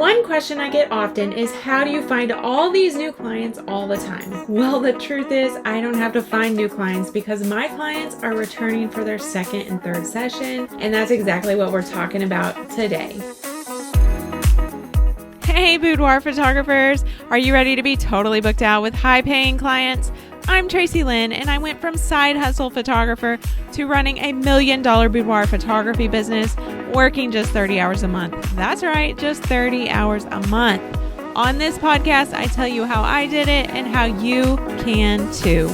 One question I get often is, how do you find all these new clients all the time? Well, the truth is I don't have to find new clients because my clients are returning for their second and third session, and that's exactly what we're talking about today. Hey, Boudoir photographers! Are you ready to be totally booked out with high-paying clients? I'm Tracy Lynn, and I went from side hustle photographer to running $1 million boudoir photography business, working just 30 hours a month. That's right, just 30 hours a month. On this podcast, I tell you how I did it and how you can too.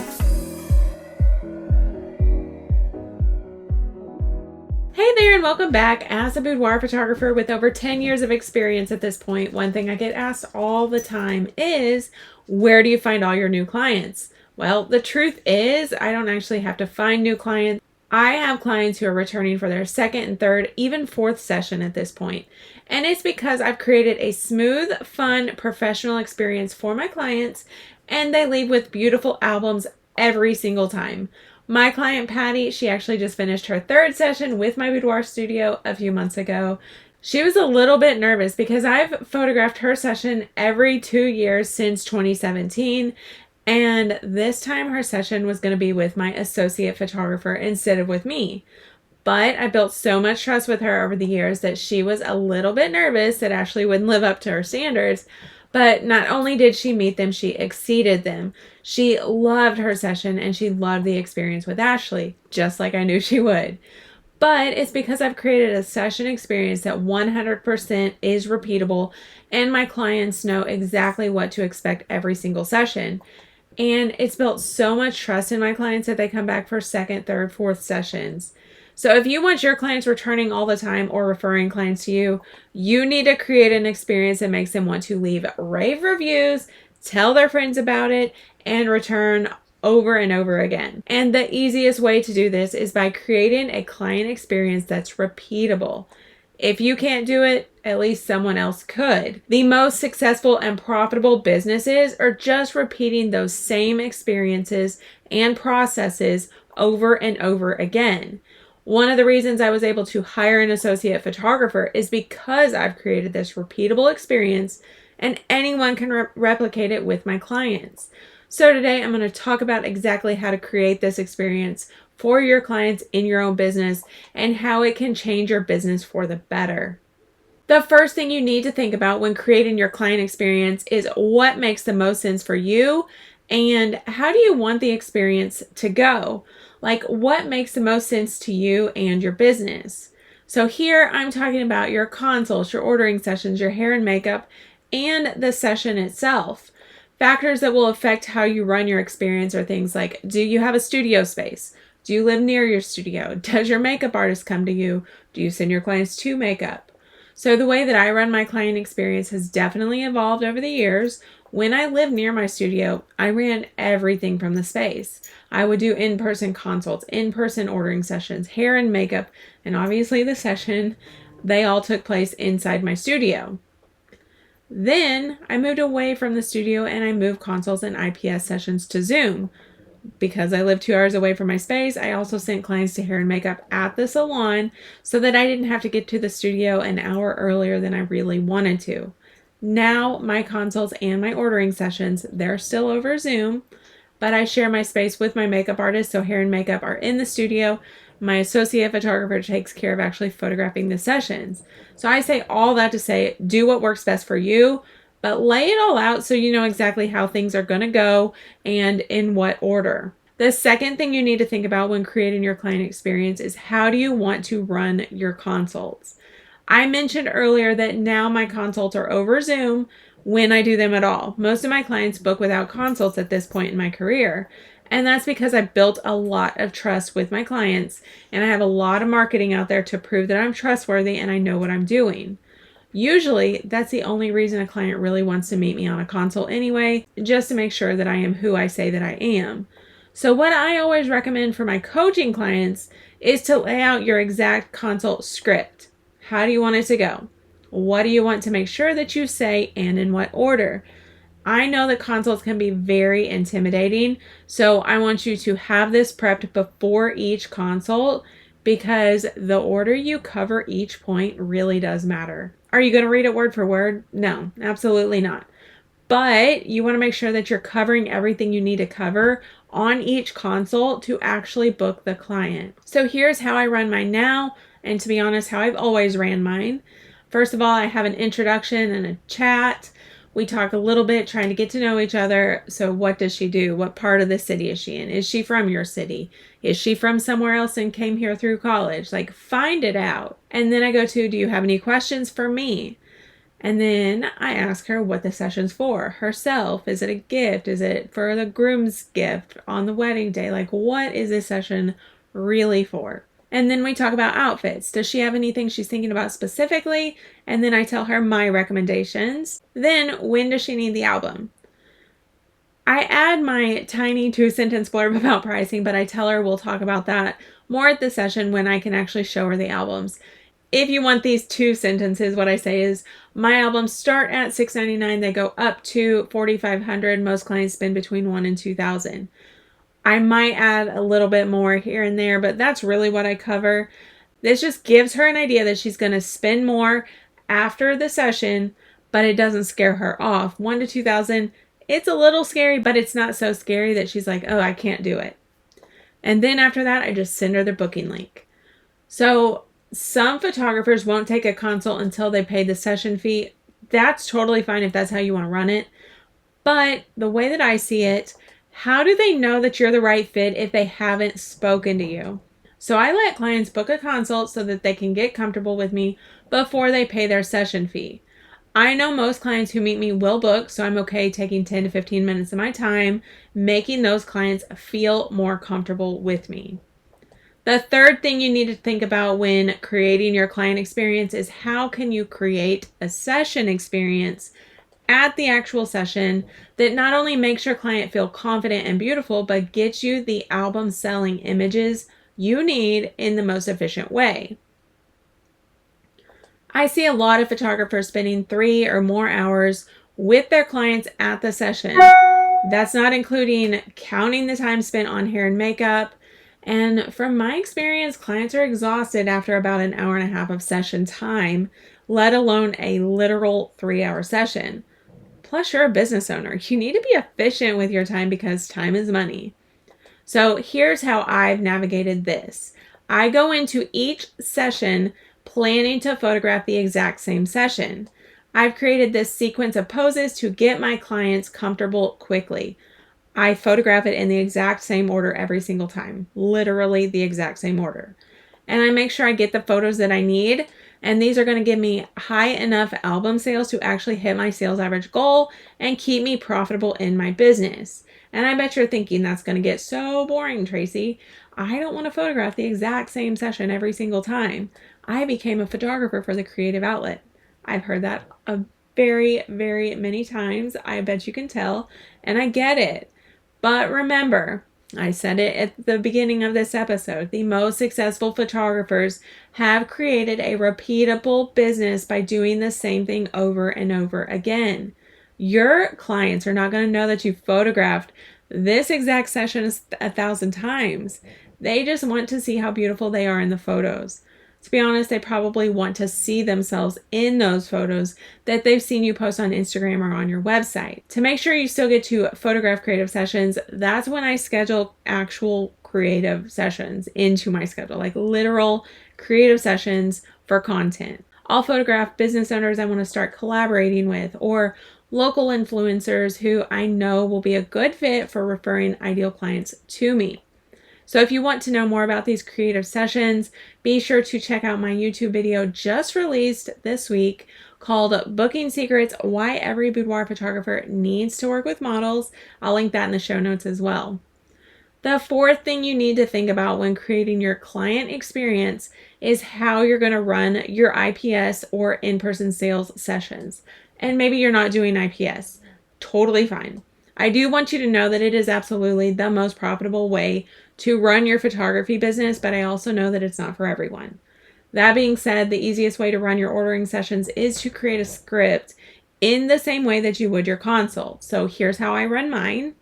Hey there, and welcome back. As a boudoir photographer with over 10 years of experience at this point, one thing I get asked all the time is, where do you find all your new clients? Well, the truth is I don't actually have to find new clients. I have clients who are returning for their second and third, even fourth session at this point. And it's because I've created a smooth, fun, professional experience for my clients, and they leave with beautiful albums every single time. My client, Patty, she actually just finished her third session with my boudoir studio a few months ago. She was a little bit nervous because I've photographed her session every 2 years since 2017. And this time her session was going to be with my associate photographer instead of with me. But I built so much trust with her over the years that she was a little bit nervous that Ashley wouldn't live up to her standards. But not only did she meet them, she exceeded them. She loved her session and she loved the experience with Ashley, just like I knew she would. But it's because I've created a session experience that 100% is repeatable, and my clients know exactly what to expect every single session. And it's built so much trust in my clients that they come back for second, third, fourth sessions. So if you want your clients returning all the time or referring clients to you, you need to create an experience that makes them want to leave rave reviews, tell their friends about it, and return over and over again. And the easiest way to do this is by creating a client experience that's repeatable. If you can't do it, at least someone else could. The most successful and profitable businesses are just repeating those same experiences and processes over and over again. One of the reasons I was able to hire an associate photographer is because I've created this repeatable experience, and anyone can replicate it with my clients. So today I'm going to talk about exactly how to create this experience for your clients in your own business and how it can change your business for the better. The first thing you need to think about when creating your client experience is what makes the most sense for you and how do you want the experience to go? Like, what makes the most sense to you and your business? So here I'm talking about your consults, your ordering sessions, your hair and makeup, and the session itself. Factors that will affect how you run your experience are things like, do you have a studio space? Do you live near your studio? Does your makeup artist come to you? Do you send your clients to makeup? So the way that I run my client experience has definitely evolved over the years. When I lived near my studio, I ran everything from the space. I would do in-person consults, in-person ordering sessions, hair and makeup, and obviously the session, they all took place inside my studio. Then I moved away from the studio and I moved consults and IPS sessions to Zoom. Because I live 2 hours away from my space, I also sent clients to hair and makeup at the salon so that I didn't have to get to the studio an hour earlier than I really wanted to. Now my consults and my ordering sessions, they're still over Zoom, but I share my space with my makeup artist, so hair and makeup are in the studio. My associate photographer takes care of actually photographing the sessions. So I say all that to say, do what works best for you, but lay it all out so you know exactly how things are going to go and in what order. The second thing you need to think about when creating your client experience is, how do you want to run your consults? I mentioned earlier that now my consults are over Zoom when I do them at all. Most of my clients book without consults at this point in my career. And that's because I built a lot of trust with my clients, and I have a lot of marketing out there to prove that I'm trustworthy and I know what I'm doing. Usually, that's the only reason a client really wants to meet me on a consult anyway, just to make sure that I am who I say that I am. So what I always recommend for my coaching clients is to lay out your exact consult script. How do you want it to go? What do you want to make sure that you say, and in what order? I know that consults can be very intimidating, so I want you to have this prepped before each consult, because the order you cover each point really does matter. Are you going to read it word for word? No, absolutely not. But you want to make sure that you're covering everything you need to cover on each consult to actually book the client. So here's how I run mine now, and to be honest, how I've always ran mine. First of all, I have an introduction and a chat. We talk a little bit, trying to get to know each other. So what does she do? What part of the city is she in? Is she from your city? Is she from somewhere else and came here through college? Like, find it out. And then I go to, do you have any questions for me? And then I ask her what the session's for. Herself. Is it a gift? Is it for the groom's gift on the wedding day? Like, what is this session really for? And then we talk about outfits. Does she have anything she's thinking about specifically? And then I tell her my recommendations. Then, when does she need the album? I add my tiny 2-sentence blurb about pricing, but I tell her we'll talk about that more at the session when I can actually show her the albums. If you want these 2 sentences, what I say is, my albums start at $6.99. They go up to $4,500. Most clients spend between $1,000 and $2,000. I might add a little bit more here and there, but that's really what I cover. This just gives her an idea that she's going to spend more after the session, but it doesn't scare her off. $1,000 to $2,000, it's a little scary, but it's not so scary that she's like, oh, I can't do it. And then after that, I just send her the booking link. So some photographers won't take a consult until they pay the session fee. That's totally fine if that's how you want to run it. But the way that I see it, how do they know that you're the right fit if they haven't spoken to you? So I let clients book a consult so that they can get comfortable with me before they pay their session fee. I know most clients who meet me will book, so I'm okay taking 10 to 15 minutes of my time, making those clients feel more comfortable with me. The third thing you need to think about when creating your client experience is how can you create a session experience at the actual session that not only makes your client feel confident and beautiful, but gets you the album selling images you need in the most efficient way. I see a lot of photographers spending 3 or more hours with their clients at the session. That's not including counting the time spent on hair and makeup. And from my experience, clients are exhausted after about an hour and a half of session time, let alone a literal 3-hour session. Plus, you're a business owner. You need to be efficient with your time because time is money. So here's how I've navigated this. I go into each session planning to photograph the exact same session. I've created this sequence of poses to get my clients comfortable quickly. I photograph it in the exact same order every single time, literally the exact same order. And I make sure I get the photos that I need, and these are going to give me high enough album sales to actually hit my sales average goal and keep me profitable in my business. And I bet you're thinking that's going to get so boring, Tracy. I don't want to photograph the exact same session every single time. I became a photographer for the creative outlet. I've heard that a very, very many times. I bet you can tell, and I get it. But remember, I said it at the beginning of this episode, the most successful photographers have created a repeatable business by doing the same thing over and over again. Your clients are not going to know that you photographed this exact session 1,000 times. They just want to see how beautiful they are in the photos. To be honest, they probably want to see themselves in those photos that they've seen you post on Instagram or on your website. To make sure you still get to photograph creative sessions, that's when I schedule actual creative sessions into my schedule, like literal creative sessions for content. I'll photograph business owners I want to start collaborating with, or local influencers who I know will be a good fit for referring ideal clients to me. So if you want to know more about these creative sessions, be sure to check out my YouTube video just released this week called Booking Secrets: Why Every Boudoir Photographer Needs to Work with Models. I'll link that in the show notes as well. The fourth thing you need to think about when creating your client experience is how you're going to run your IPS or in-person sales sessions. And maybe you're not doing IPS. Totally fine. I do want you to know that it is absolutely the most profitable way to run your photography business, but I also know that it's not for everyone. That being said, the easiest way to run your ordering sessions is to create a script in the same way that you would your consult. So here's how I run mine.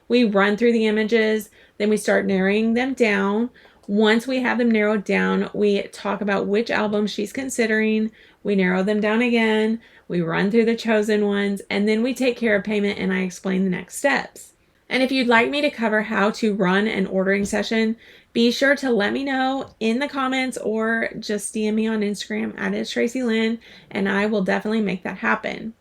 We run through the images, then we start narrowing them down. Once we have them narrowed down, we talk about which albums she's considering. We narrow them down again. We run through the chosen ones, and then we take care of payment and I explain the next steps. And if you'd like me to cover how to run an ordering session, be sure to let me know in the comments or just DM me on Instagram at it's Tracy Lynn, and I will definitely make that happen.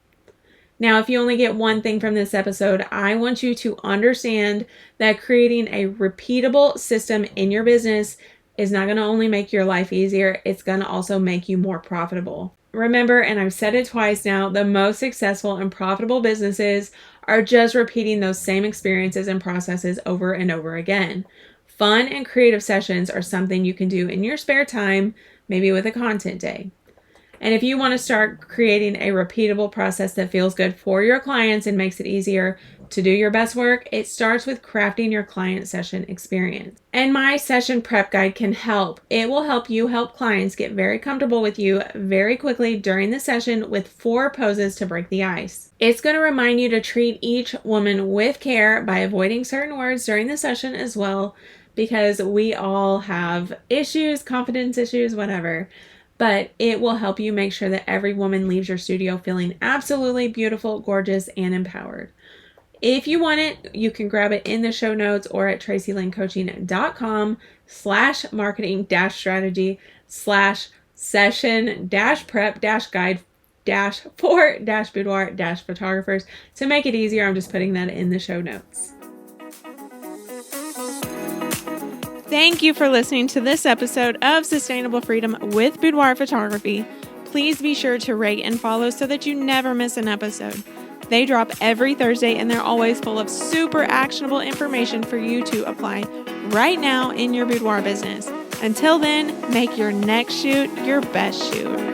Now, if you only get one thing from this episode, I want you to understand that creating a repeatable system in your business is not going to only make your life easier, it's going to also make you more profitable. Remember, and I've said it twice now, the most successful and profitable businesses are just repeating those same experiences and processes over and over again. Fun and creative sessions are something you can do in your spare time, maybe with a content day. And if you want to start creating a repeatable process that feels good for your clients and makes it easier to do your best work, it starts with crafting your client session experience. And my session prep guide can help. It will help you help clients get very comfortable with you very quickly during the session with 4 poses to break the ice. It's going to remind you to treat each woman with care by avoiding certain words during the session as well, because we all have issues, confidence issues, whatever. But it will help you make sure that every woman leaves your studio feeling absolutely beautiful, gorgeous, and empowered. If you want it, you can grab it in the show notes or at tracylincoaching.com/marketing-strategy/session-prep-guide-for-boudoir-photographers. To make it easier, I'm just putting that in the show notes. Thank you for listening to this episode of Sustainable Freedom with Boudoir Photography. Please be sure to rate and follow so that you never miss an episode. They drop every Thursday and they're always full of super actionable information for you to apply right now in your boudoir business. Until then, make your next shoot your best shoot.